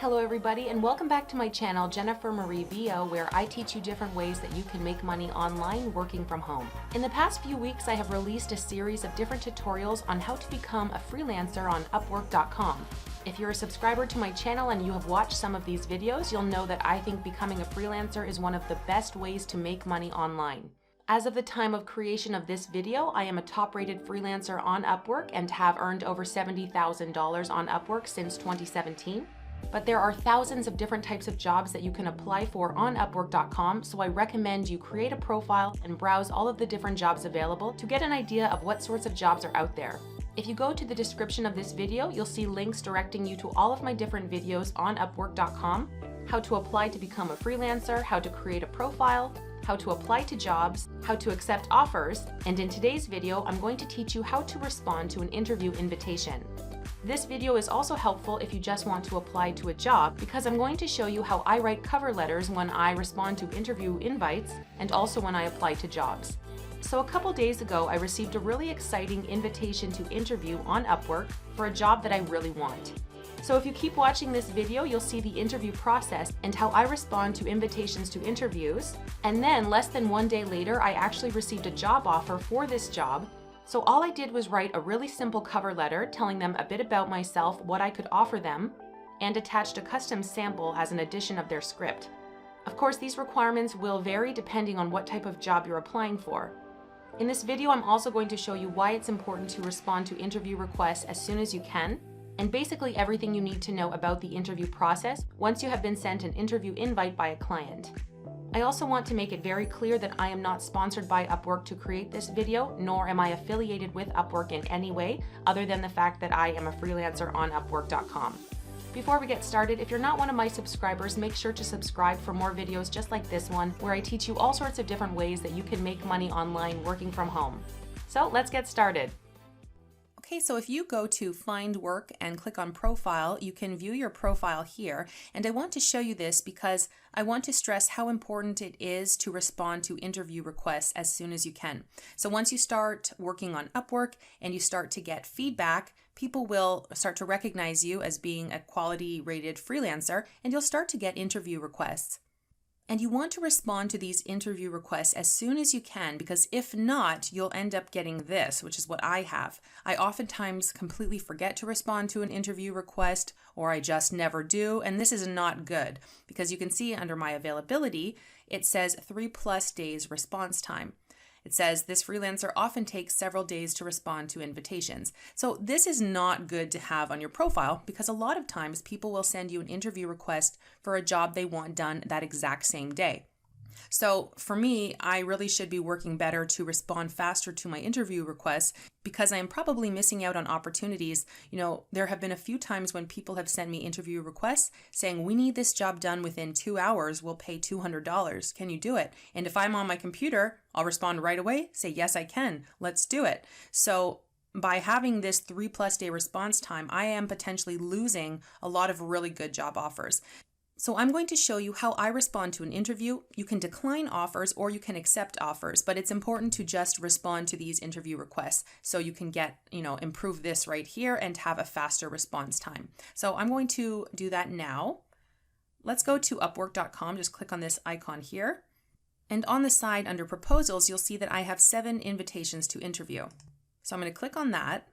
Hello everybody, and welcome back to my channel, Jennifer Marievo, where I teach you different ways that you can make money online working from home. In the past few weeks, I have released a series of different tutorials on how to become a freelancer on Upwork.com. If you're a subscriber to my channel and you have watched some of these videos, you'll know that I think becoming a freelancer is one of the best ways to make money online. As of the time of creation of this video, I am a top-rated freelancer on Upwork and have earned over $70,000 on Upwork since 2017. But there are thousands of different types of jobs that you can apply for on Upwork.com, so I recommend you create a profile and browse all of the different jobs available to get an idea of what sorts of jobs are out there. If you go to the description of this video, you'll see links directing you to all of my different videos on Upwork.com, how to apply to become a freelancer, how to create a profile, how to apply to jobs, how to accept offers, and in today's video, I'm going to teach you how to respond to an interview invitation. This video is also helpful if you just want to apply to a job, because I'm going to show you how I write cover letters when I respond to interview invites and also when I apply to jobs. So a couple days ago, I received a really exciting invitation to interview on Upwork for a job that I really want. So if you keep watching this video, you'll see the interview process and how I respond to invitations to interviews. And then less than one day later, I actually received a job offer for this job. So all I did was write a really simple cover letter telling them a bit about myself, what I could offer them, and attached a custom sample as an addition of their script. Of course, these requirements will vary depending on what type of job you're applying for. In this video, I'm also going to show you why it's important to respond to interview requests as soon as you can, and basically everything you need to know about the interview process once you have been sent an interview invite by a client. I also want to make it very clear that I am not sponsored by Upwork to create this video, nor am I affiliated with Upwork in any way, other than the fact that I am a freelancer on Upwork.com. Before we get started, if you're not one of my subscribers, make sure to subscribe for more videos just like this one, where I teach you all sorts of different ways that you can make money online working from home. So let's get started. Okay, so if you go to Find Work and click on Profile, you can view your profile here. And I want to show you this because I want to stress how important it is to respond to interview requests as soon as you can. So once you start working on Upwork and you start to get feedback, people will start to recognize you as being a quality rated freelancer, and you'll start to get interview requests. And you want to respond to these interview requests as soon as you can, because if not, you'll end up getting this, which is what I have. I oftentimes completely forget to respond to an interview request, or I just never do, and this is not good, because you can see under my availability, it says 3+ days response time. It says this freelancer often takes several days to respond to invitations. So this is not good to have on your profile, because a lot of times people will send you an interview request for a job they want done that exact same day. So for me, I really should be working better to respond faster to my interview requests, because I am probably missing out on opportunities. There have been a few times when people have sent me interview requests saying, we need this job done within 2 hours, we'll pay $200. Can you do it? And if I'm on my computer, I'll respond right away, say, yes, I can, let's do it. So by having this 3+ day response time, I am potentially losing a lot of really good job offers. So I'm going to show you how I respond to an interview. You can decline offers or you can accept offers, but it's important to just respond to these interview requests so you can get, improve this right here and have a faster response time. So I'm going to do that now. Let's go to Upwork.com, just click on this icon here. And on the side under proposals, you'll see that I have 7 invitations to interview. So I'm going to click on that.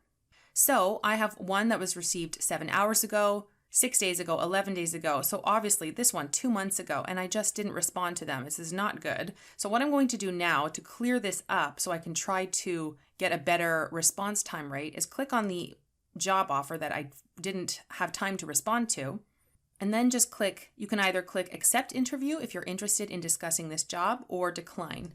So I have one that was received 7 hours ago, 6 days ago, 11 days ago. So obviously this one 2 months ago, and I just didn't respond to them. This is not good. So what I'm going to do now to clear this up so I can try to get a better response time rate is click on the job offer that I didn't have time to respond to. And then just click, you can either click accept interview if you're interested in discussing this job, or decline.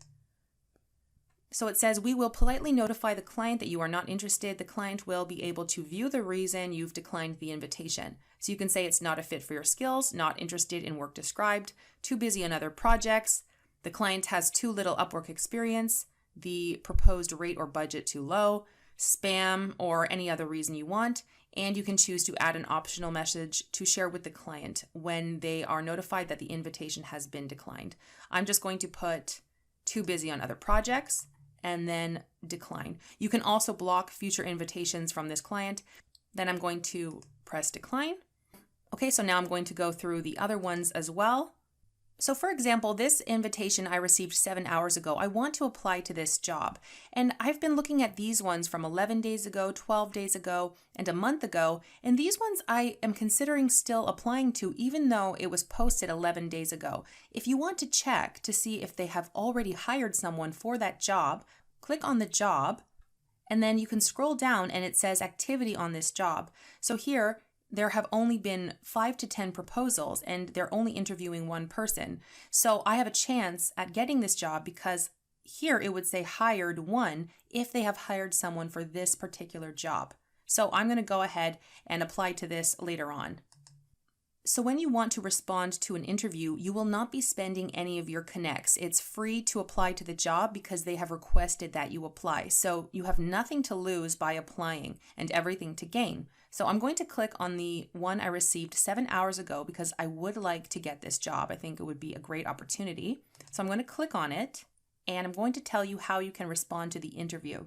So it says, we will politely notify the client that you are not interested. The client will be able to view the reason you've declined the invitation. So you can say it's not a fit for your skills, not interested in work described, too busy on other projects, the client has too little Upwork experience, the proposed rate or budget too low, spam, or any other reason you want. And you can choose to add an optional message to share with the client when they are notified that the invitation has been declined. I'm just going to put too busy on other projects, and then decline. You can also block future invitations from this client. Then I'm going to press decline. Okay, so now I'm going to go through the other ones as well. So for example, this invitation I received 7 hours ago. I want to apply to this job. And I've been looking at these ones from 11 days ago, 12 days ago, and a month ago. And these ones I am considering still applying to, even though it was posted 11 days ago. If you want to check to see if they have already hired someone for that job, click on the job, and then you can scroll down and it says activity on this job. So here, there have only been 5 to 10 proposals and they're only interviewing one person. So I have a chance at getting this job because here it would say hired one if they have hired someone for this particular job. So I'm going to go ahead and apply to this later on. So when you want to respond to an interview, you will not be spending any of your connects. It's free to apply to the job because they have requested that you apply. So you have nothing to lose by applying and everything to gain. So I'm going to click on the one I received 7 hours ago because I would like to get this job. I think it would be a great opportunity. So I'm going to click on it and I'm going to tell you how you can respond to the interview.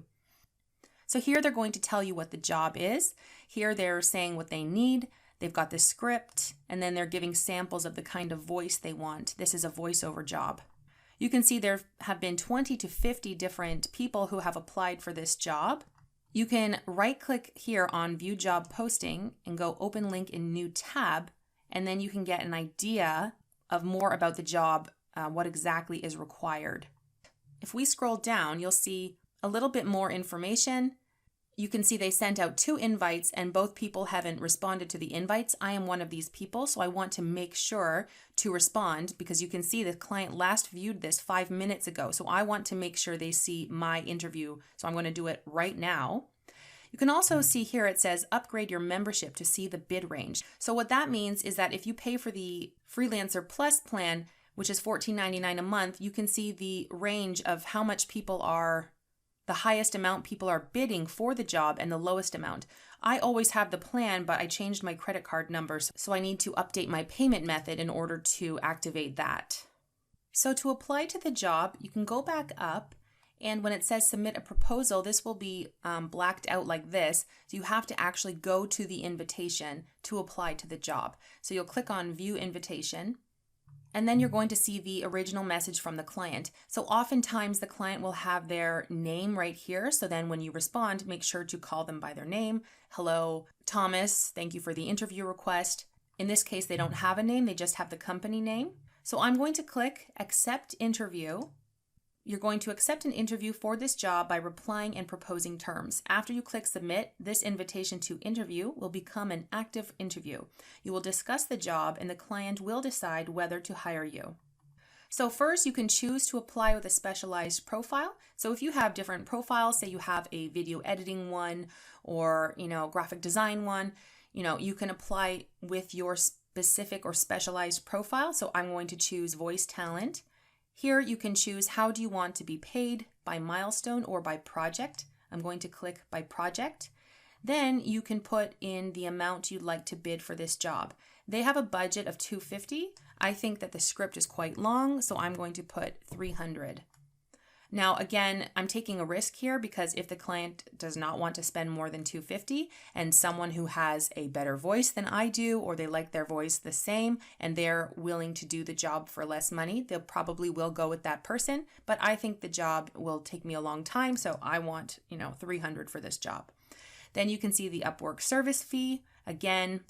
So here they're going to tell you what the job is. Here they're saying what they need. They've got the script, and then they're giving samples of the kind of voice they want. This is a voiceover job. You can see there have been 20 to 50 different people who have applied for this job. You can right-click here on View Job Posting and go Open Link in New Tab, and then you can get an idea of more about the job, what exactly is required. If we scroll down, you'll see a little bit more information. You can see they sent out 2 invites and both people haven't responded to the invites. I am one of these people, so I want to make sure to respond because you can see the client last viewed this 5 minutes ago. So I want to make sure they see my interview. So I'm going to do it right now. You can also see here it says upgrade your membership to see the bid range. So what that means is that if you pay for the Freelancer Plus plan, which is $14.99 a month, you can see the range of how much people are, the highest amount people are bidding for the job and the lowest amount. I always have the plan, but I changed my credit card numbers, so I need to update my payment method in order to activate that. So to apply to the job, you can go back up, and when it says submit a proposal, this will be blacked out like this. So you have to actually go to the invitation to apply to the job. So you'll click on view invitation, and then you're going to see the original message from the client. So oftentimes the client will have their name right here. So then when you respond, make sure to call them by their name. Hello, Thomas, thank you for the interview request. In this case, they don't have a name, they just have the company name. So I'm going to click accept interview. You're going to accept an interview for this job by replying and proposing terms. After you click submit, this invitation to interview will become an active interview. You will discuss the job and the client will decide whether to hire you. So first you can choose to apply with a specialized profile. So if you have different profiles, say you have a video editing one or, graphic design one, you can apply with your specific or specialized profile. So I'm going to choose voice talent. Here you can choose how do you want to be paid, by milestone or by project. I'm going to click by project. Then you can put in the amount you'd like to bid for this job. They have a budget of $250. I think that the script is quite long, so I'm going to put $300. Now again, I'm taking a risk here because if the client does not want to spend more than $250 and someone who has a better voice than I do, or they like their voice the same and they're willing to do the job for less money, they probably will go with that person. But I think the job will take me a long time, so I want, $300 for this job. Then you can see the Upwork service fee. Again,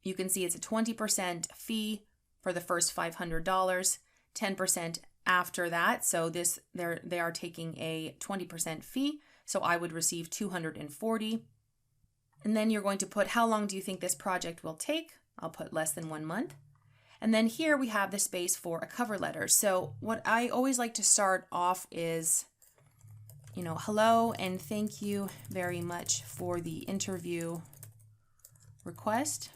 you can see it's a 20% fee for the first $500, 10% after that. So they are taking a 20% fee. So I would receive $240. And then you're going to put how long do you think this project will take? I'll put less than 1 month. And then here we have the space for a cover letter. So what I always like to start off is, hello and thank you very much for the interview request.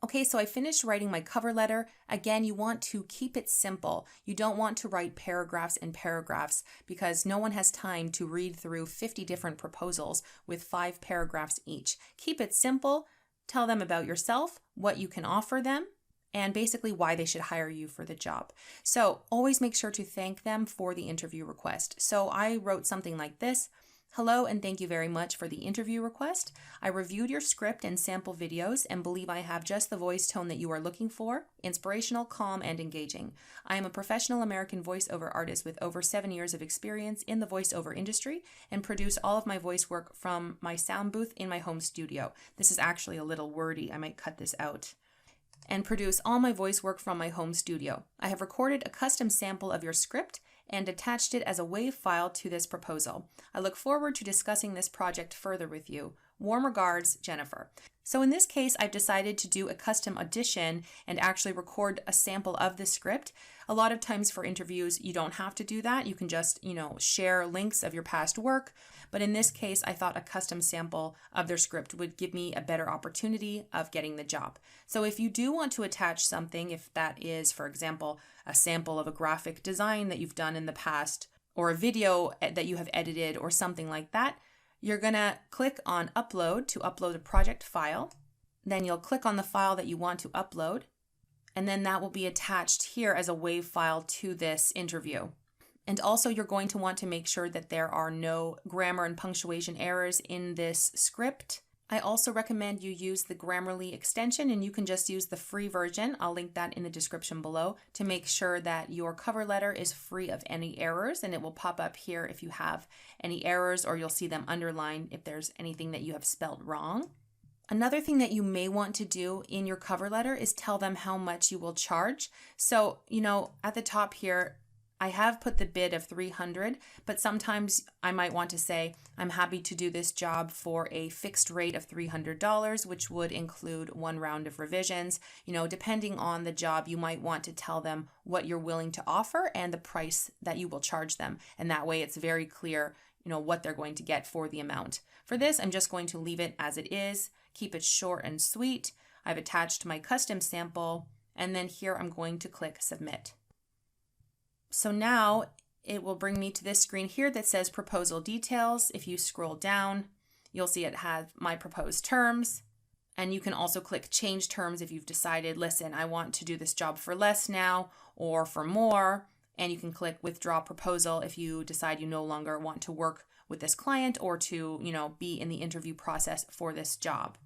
Okay, so I finished writing my cover letter. Again, you want to keep it simple. You don't want to write paragraphs and paragraphs because no one has time to read through 50 different proposals with 5 paragraphs each. Keep it simple. Tell them about yourself, what you can offer them, and basically why they should hire you for the job. So always make sure to thank them for the interview request. So I wrote something like this. Hello, and thank you very much for the interview request. I reviewed your script and sample videos and believe I have just the voice tone that you are looking for: inspirational, calm, and engaging. I am a professional American voiceover artist with over 7 years of experience in the voiceover industry and produce all of my voice work from my sound booth in my home studio. This is actually a little wordy. I might cut this out. And produce all my voice work from my home studio. I have recorded a custom sample of your script and attached it as a WAV file to this proposal. I look forward to discussing this project further with you. Warm regards, Jennifer. So in this case, I've decided to do a custom audition and actually record a sample of the script. A lot of times for interviews, you don't have to do that. You can just, share links of your past work. But in this case, I thought a custom sample of their script would give me a better opportunity of getting the job. So if you do want to attach something, if that is, for example, a sample of a graphic design that you've done in the past, or a video that you have edited or something like that, you're gonna click on upload to upload a project file. Then you'll click on the file that you want to upload, and then that will be attached here as a WAV file to this interview. And also you're going to want to make sure that there are no grammar and punctuation errors in this script. I also recommend you use the Grammarly extension, and you can just use the free version. I'll link that in the description below to make sure that your cover letter is free of any errors, and it will pop up here if you have any errors, or you'll see them underlined if there's anything that you have spelled wrong. Another thing that you may want to do in your cover letter is tell them how much you will charge. So, at the top here, I have put the bid of $300, but sometimes I might want to say, I'm happy to do this job for a fixed rate of $300, which would include 1 round of revisions. Depending on the job, you might want to tell them what you're willing to offer and the price that you will charge them. And that way it's very clear, what they're going to get for the amount. For this, I'm just going to leave it as it is, keep it short and sweet. I've attached my custom sample, and then here I'm going to click submit. So now it will bring me to this screen here that says proposal details. If you scroll down, you'll see it has my proposed terms. And you can also click change terms if you've decided, listen, I want to do this job for less now or for more. And you can click withdraw proposal if you decide you no longer want to work with this client or to, be in the interview process for this job.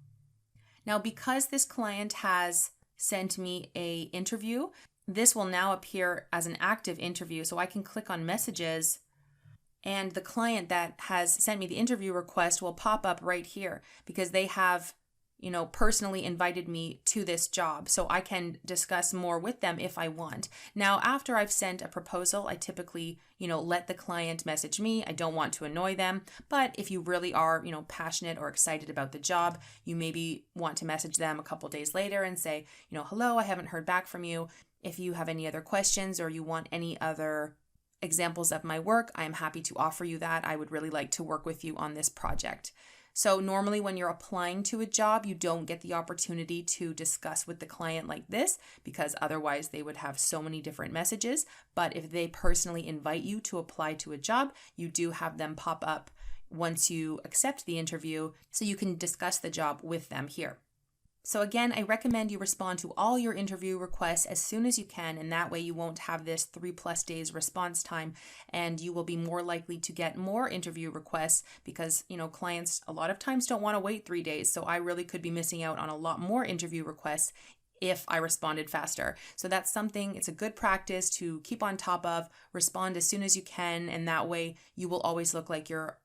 Now, because this client has sent me an interview, this will now appear as an active interview. So I can click on messages, and the client that has sent me the interview request will pop up right here because they have, personally invited me to this job. So I can discuss more with them if I want. Now, after I've sent a proposal, I typically, let the client message me. I don't want to annoy them. But if you really are, passionate or excited about the job, you maybe want to message them a couple days later and say, hello, I haven't heard back from you. If you have any other questions or you want any other examples of my work, I am happy to offer you that. I would really like to work with you on this project. So normally when you're applying to a job, you don't get the opportunity to discuss with the client like this because otherwise they would have so many different messages. But if they personally invite you to apply to a job, you do have them pop up once you accept the interview so you can discuss the job with them here. So again, I recommend you respond to all your interview requests as soon as you can, and that way you won't have this 3+ days response time, and you will be more likely to get more interview requests because, clients a lot of times don't want to wait 3 days. So I really could be missing out on a lot more interview requests if I responded faster. So that's something, it's a good practice to keep on top of, respond as soon as you can, and that way you will always look like you're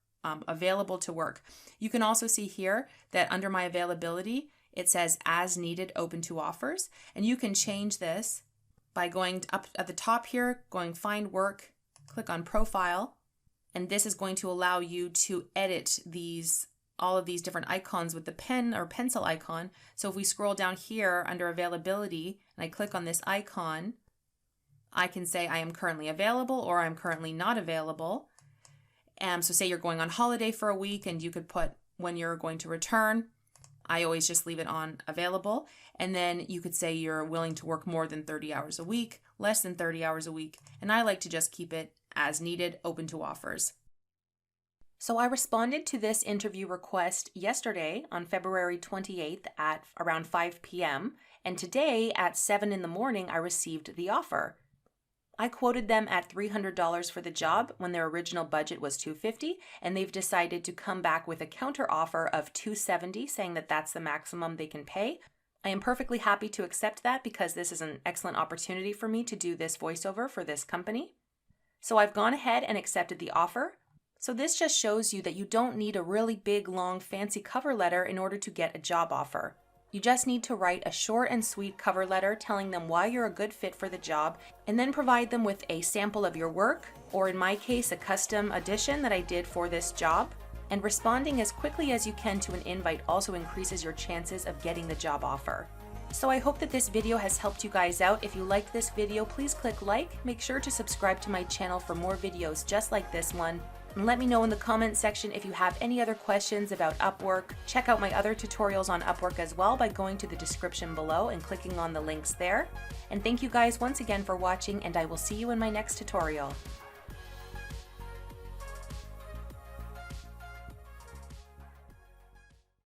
available to work. You can also see here that under my availability, it says as needed, open to offers. And you can change this by going up at the top here, going find work, click on profile. And this is going to allow you to edit all of these different icons with the pen or pencil icon. So if we scroll down here under availability and I click on this icon, I can say I am currently available or I'm currently not available. So say you're going on holiday for a week and you could put when you're going to return. I always just leave it on available. And then you could say you're willing to work more than 30 hours a week, less than 30 hours a week. And I like to just keep it as needed, open to offers. So I responded to this interview request yesterday on February 28th at around 5 p.m. And today at 7 in the morning, I received the offer. I quoted them at $300 for the job when their original budget was $250, and they've decided to come back with a counter offer of $270, saying that that's the maximum they can pay. I am perfectly happy to accept that because this is an excellent opportunity for me to do this voiceover for this company. So I've gone ahead and accepted the offer. So this just shows you that you don't need a really big, long, fancy cover letter in order to get a job offer. You just need to write a short and sweet cover letter telling them why you're a good fit for the job, and then provide them with a sample of your work, or in my case, a custom edition that I did for this job. And responding as quickly as you can to an invite also increases your chances of getting the job offer. So I hope that this video has helped you guys out. If you liked this video, please click like. Make sure to subscribe to my channel for more videos just like this one. And let me know in the comment section if you have any other questions about Upwork. Check out my other tutorials on Upwork as well by going to the description below and clicking on the links there. And thank you guys once again for watching, and I will see you in my next tutorial.